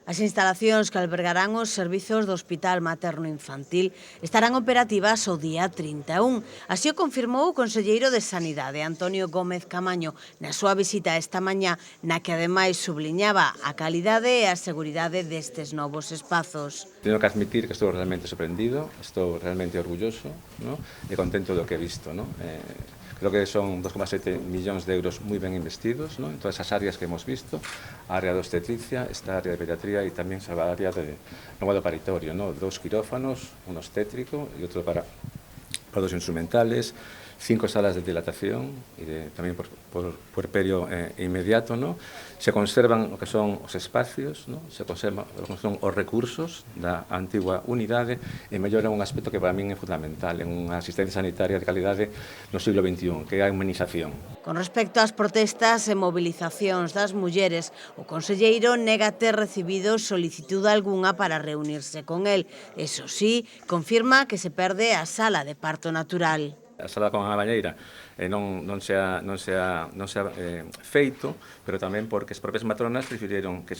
As instalacións que albergarán os servizos do Hospital Materno-Infantil estarán operativas o día 31. Así o confirmou o conselleiro de Sanidade, Antonio Gómez Camaño, na súa visita esta mañá, na que ademais subliñaba a calidade e a seguridade destes novos espazos. Tengo que admitir que estou realmente sorprendido, estou realmente orgulloso, ¿no? E contento do que he visto, ¿no? Creo que son 2,7 millóns de euros moi ben investidos, ¿no? En todas as áreas que hemos visto, a área de obstetricia, esta área de pediatría e tamén a área de nova do paritorio, ¿no? 2 quirófanos, un obstétrico e outro para dos instrumentales, 5 salas de dilatación e tamén por puerperio inmediato, ¿no? Se conservan o que son os espacios, ¿no? Se conservan o que son os recursos da antigua unidade e melloran un aspecto que para min é fundamental en unha asistencia sanitaria de calidade no siglo XXI, que é a humanización. Con respecto ás protestas e movilizacións das mulleres, o conselleiro nega ter recibido solicitude algunha para reunirse con el. Eso sí, confirma que se perde a sala de parto natural. A sala con a bañeira non se ha feito, pero tamén porque as propias matronas preferiron que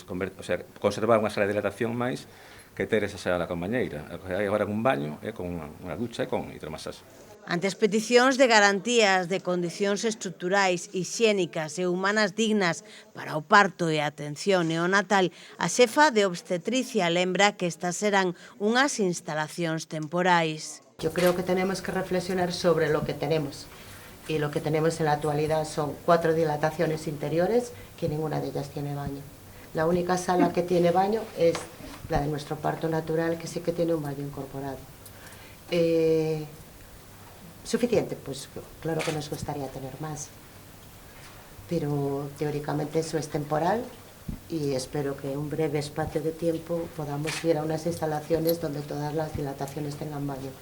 conservar unha sala de dilatación máis que ter esa sala con bañeira. Hai agora un baño, con unha ducha e con hidromasaxe. Ante as peticións de garantías de condicións estruturais, hixiénicas e humanas dignas para o parto e a atención neonatal, a xefa de obstetricia lembra que estas serán unhas instalacións temporais. Yo creo que tenemos que reflexionar sobre lo que tenemos. Y lo que tenemos en la actualidad son 4 dilataciones interiores, que ninguna de ellas tiene baño. La única sala que tiene baño es la de nuestro parto natural, que sí que tiene un baño incorporado. ¿Suficiente? Pues claro que nos gustaría tener más. Pero teóricamente eso es temporal y espero que en un breve espacio de tiempo podamos ir a unas instalaciones donde todas las dilataciones tengan baño.